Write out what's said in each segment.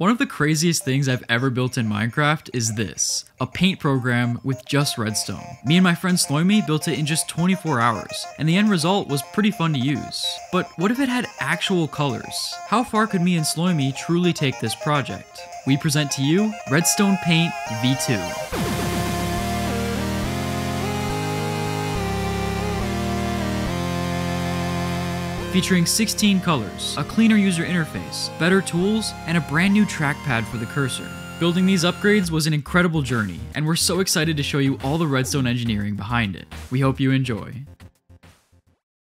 One of the craziest things I've ever built in Minecraft is this, a paint program with just redstone. Me and my friend Sloimy built it in just 24 hours, and the end result was pretty fun to use. But what if it had actual colors? How far could me and Sloimy truly take this project? We present to you Redstone Paint V2. Featuring 16 colors, a cleaner user interface, better tools, and a brand new trackpad for the cursor. Building these upgrades was an incredible journey, and we're so excited to show you all the redstone engineering behind it. We hope you enjoy.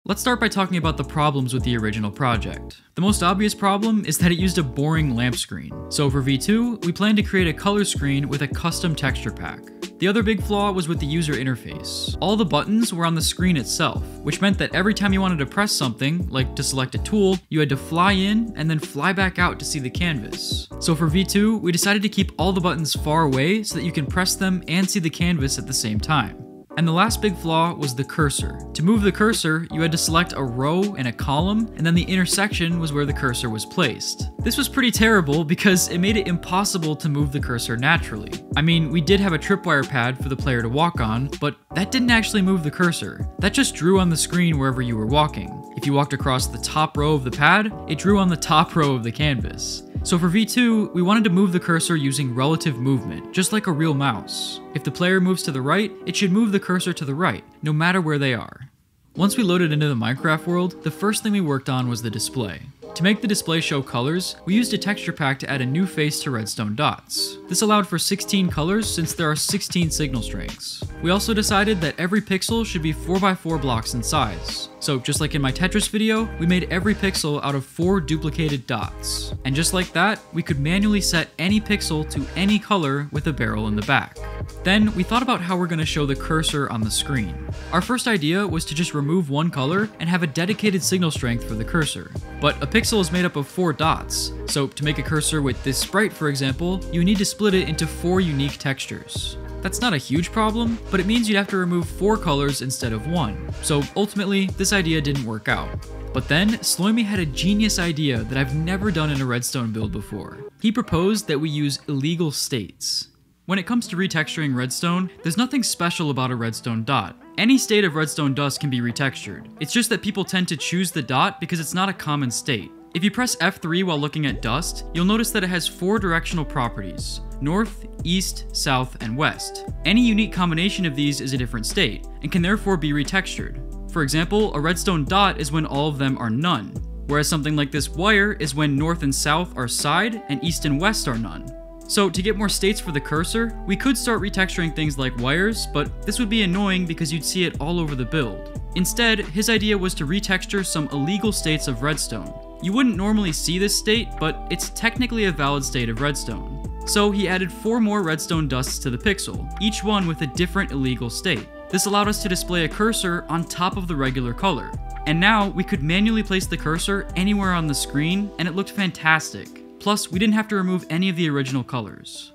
Let's start by talking about the problems with the original project. The most obvious problem is that it used a boring lamp screen. So for V2, we planned to create a color screen with a custom texture pack. The other big flaw was with the user interface. All the buttons were on the screen itself, which meant that every time you wanted to press something, like to select a tool, you had to fly in and then fly back out to see the canvas. So for V2, we decided to keep all the buttons far away so that you can press them and see the canvas at the same time. And the last big flaw was the cursor. To move the cursor, you had to select a row and a column, and then the intersection was where the cursor was placed. This was pretty terrible because it made it impossible to move the cursor naturally. I mean, we did have a tripwire pad for the player to walk on, but that didn't actually move the cursor. That just drew on the screen wherever you were walking. If you walked across the top row of the pad, it drew on the top row of the canvas. So for V2, we wanted to move the cursor using relative movement, just like a real mouse. If the player moves to the right, it should move the cursor to the right, no matter where they are. Once we loaded into the Minecraft world, the first thing we worked on was the display. To make the display show colors, we used a texture pack to add a new face to redstone dots. This allowed for 16 colors since there are 16 signal strengths. We also decided that every pixel should be 4x4 blocks in size. So just like in my Tetris video, we made every pixel out of 4 duplicated dots. And just like that, we could manually set any pixel to any color with a barrel in the back. Then we thought about how we're going to show the cursor on the screen. Our first idea was to just remove one color and have a dedicated signal strength for the cursor. But a pixel is made up of 4 dots, so to make a cursor with this sprite for example, you need to split it into 4 unique textures. That's not a huge problem, but it means you'd have to remove 4 colors instead of 1. So ultimately, this idea didn't work out. But then, Sloimy had a genius idea that I've never done in a redstone build before. He proposed that we use illegal states. When it comes to retexturing redstone, there's nothing special about a redstone dot. Any state of redstone dust can be retextured. It's just that people tend to choose the dot because it's not a common state. If you press F3 while looking at dust, you'll notice that it has 4 directional properties: north, east, south, and west. Any unique combination of these is a different state, and can therefore be retextured. For example, a redstone dot is when all of them are none, whereas something like this wire is when north and south are side, and east and west are none. So to get more states for the cursor, we could start retexturing things like wires, but this would be annoying because you'd see it all over the build. Instead, his idea was to retexture some illegal states of redstone. You wouldn't normally see this state, but it's technically a valid state of redstone. So he added 4 more redstone dusts to the pixel, each one with a different illegal state. This allowed us to display a cursor on top of the regular color. And now we could manually place the cursor anywhere on the screen, and it looked fantastic. Plus, we didn't have to remove any of the original colors.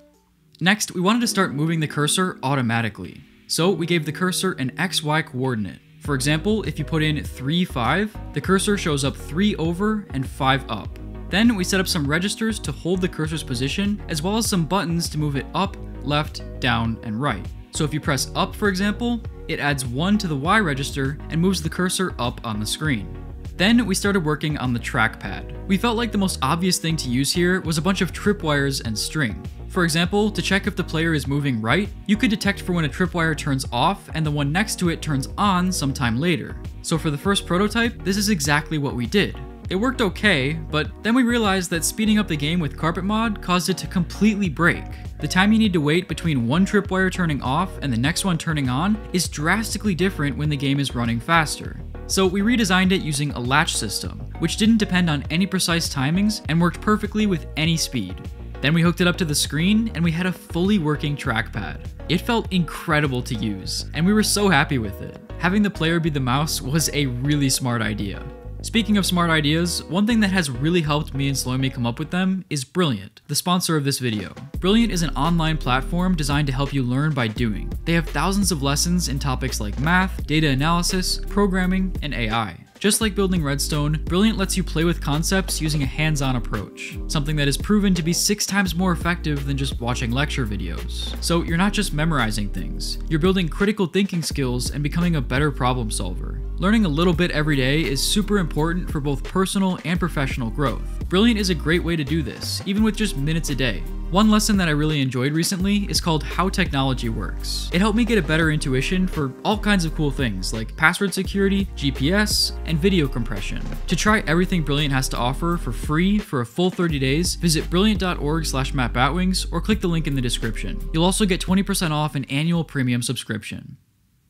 Next, we wanted to start moving the cursor automatically. So we gave the cursor an XY coordinate. For example, if you put in 3, 5, the cursor shows up 3 over and 5 up. Then we set up some registers to hold the cursor's position, as well as some buttons to move it up, left, down, and right. So if you press up, for example, it adds 1 to the Y register and moves the cursor up on the screen. Then we started working on the trackpad. We felt like the most obvious thing to use here was a bunch of tripwires and string. For example, to check if the player is moving right, you could detect for when a tripwire turns off and the one next to it turns on sometime later. So for the first prototype, this is exactly what we did. It worked okay, but then we realized that speeding up the game with Carpet Mod caused it to completely break. The time you need to wait between one tripwire turning off and the next one turning on is drastically different when the game is running faster. So we redesigned it using a latch system, which didn't depend on any precise timings and worked perfectly with any speed. Then we hooked it up to the screen and we had a fully working trackpad. It felt incredible to use, and we were so happy with it. Having the player be the mouse was a really smart idea. Speaking of smart ideas, one thing that has really helped me and Sloimy come up with them is Brilliant, the sponsor of this video. Brilliant is an online platform designed to help you learn by doing. They have thousands of lessons in topics like math, data analysis, programming, and AI. Just like building Redstone, Brilliant lets you play with concepts using a hands-on approach, something that is proven to be 6 times more effective than just watching lecture videos. So you're not just memorizing things, you're building critical thinking skills and becoming a better problem solver. Learning a little bit every day is super important for both personal and professional growth. Brilliant is a great way to do this, even with just minutes a day. One lesson that I really enjoyed recently is called How Technology Works. It helped me get a better intuition for all kinds of cool things like password security, GPS, and video compression. To try everything Brilliant has to offer for free for a full 30 days, visit brilliant.org/mattbatwings or click the link in the description. You'll also get 20% off an annual premium subscription.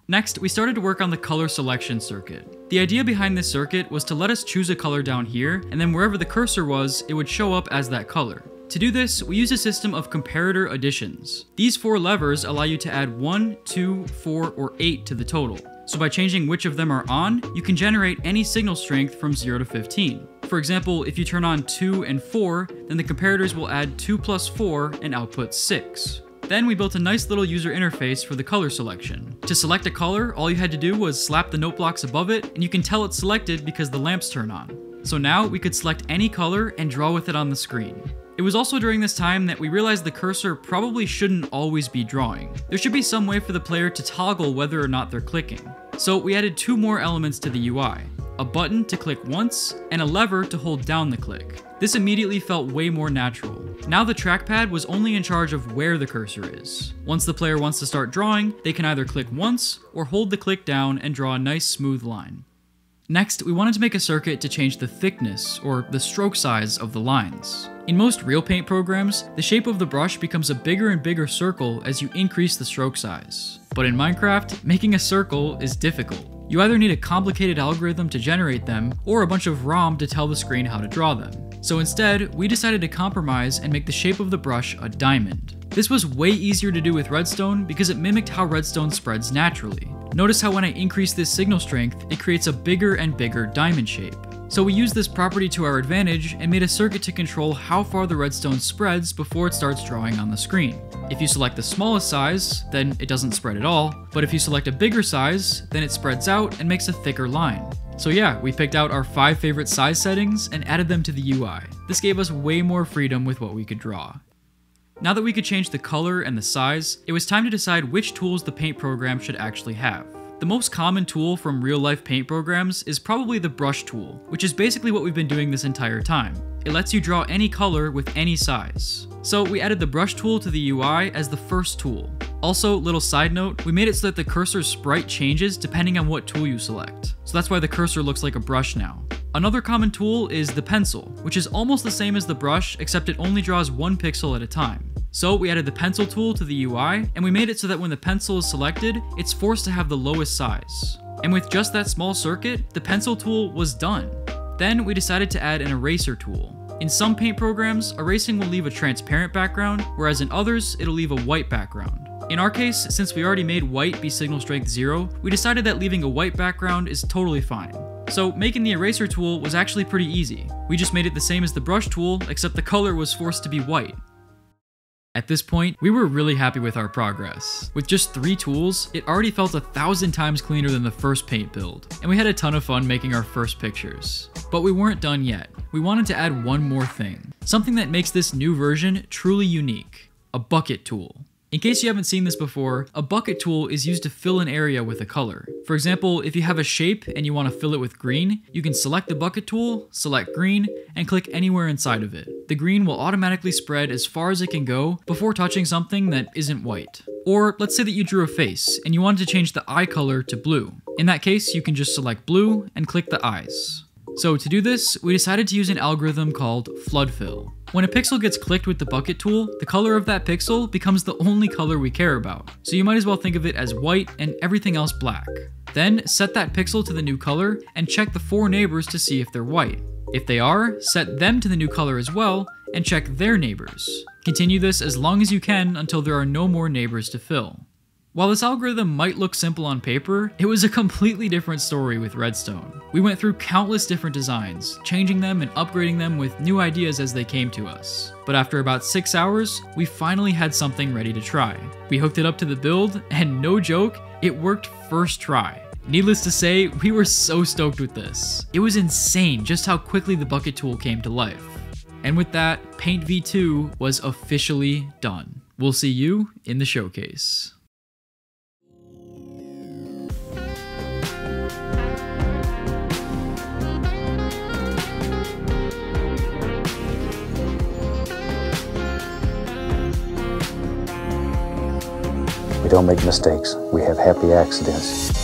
Next, we started to work on the color selection circuit. The idea behind this circuit was to let us choose a color down here, and then wherever the cursor was, it would show up as that color. To do this, we use a system of comparator additions. These 4 levers allow you to add 1, 2, 4, or 8 to the total. So by changing which of them are on, you can generate any signal strength from 0 to 15. For example, if you turn on 2 and 4, then the comparators will add 2 plus 4 and output 6. Then we built a nice little user interface for the color selection. To select a color, all you had to do was slap the note blocks above it, and you can tell it's selected because the lamps turn on. So now we could select any color and draw with it on the screen. It was also during this time that we realized the cursor probably shouldn't always be drawing. There should be some way for the player to toggle whether or not they're clicking. So we added 2 more elements to the UI. A button to click once, and a lever to hold down the click. This immediately felt way more natural. Now the trackpad was only in charge of where the cursor is. Once the player wants to start drawing, they can either click once, or hold the click down and draw a nice smooth line. Next, we wanted to make a circuit to change the thickness, or the stroke size of the lines. In most real paint programs, the shape of the brush becomes a bigger and bigger circle as you increase the stroke size. But in Minecraft, making a circle is difficult. You either need a complicated algorithm to generate them, or a bunch of ROM to tell the screen how to draw them. So instead, we decided to compromise and make the shape of the brush a diamond. This was way easier to do with Redstone because it mimicked how Redstone spreads naturally. Notice how when I increase this signal strength, it creates a bigger and bigger diamond shape. So we used this property to our advantage and made a circuit to control how far the redstone spreads before it starts drawing on the screen. If you select the smallest size, then it doesn't spread at all, but if you select a bigger size, then it spreads out and makes a thicker line. So yeah, we picked out our 5 favorite size settings and added them to the UI. This gave us way more freedom with what we could draw. Now that we could change the color and the size, it was time to decide which tools the paint program should actually have. The most common tool from real-life paint programs is probably the brush tool, which is basically what we've been doing this entire time. It lets you draw any color with any size. So we added the brush tool to the UI as the first tool. Also, little side note, we made it so that the cursor's sprite changes depending on what tool you select. So that's why the cursor looks like a brush now. Another common tool is the pencil, which is almost the same as the brush, except it only draws 1 pixel at a time. So we added the pencil tool to the UI, and we made it so that when the pencil is selected, it's forced to have the lowest size. And with just that small circuit, the pencil tool was done. Then we decided to add an eraser tool. In some paint programs, erasing will leave a transparent background, whereas in others, it'll leave a white background. In our case, since we already made white be signal strength 0, we decided that leaving a white background is totally fine. So making the eraser tool was actually pretty easy. We just made it the same as the brush tool, except the color was forced to be white. At this point, we were really happy with our progress. With just 3 tools, it already felt 1,000 times cleaner than the first paint build, and we had a ton of fun making our first pictures. But we weren't done yet. We wanted to add one more thing, something that makes this new version truly unique: a bucket tool. In case you haven't seen this before, a bucket tool is used to fill an area with a color. For example, if you have a shape and you want to fill it with green, you can select the bucket tool, select green, and click anywhere inside of it. The green will automatically spread as far as it can go before touching something that isn't white. Or let's say that you drew a face and you wanted to change the eye color to blue. In that case, you can just select blue and click the eyes. So to do this, we decided to use an algorithm called flood fill. When a pixel gets clicked with the bucket tool, the color of that pixel becomes the only color we care about. So you might as well think of it as white and everything else black. Then set that pixel to the new color and check the 4 neighbors to see if they're white. If they are, set them to the new color as well and check their neighbors. Continue this as long as you can until there are no more neighbors to fill. While this algorithm might look simple on paper, it was a completely different story with Redstone. We went through countless different designs, changing them and upgrading them with new ideas as they came to us. But after about 6 hours, we finally had something ready to try. We hooked it up to the build, and no joke, it worked first try. Needless to say, we were so stoked with this. It was insane just how quickly the bucket tool came to life. And with that, Paint V2 was officially done. We'll see you in the showcase. We don't make mistakes. We have happy accidents.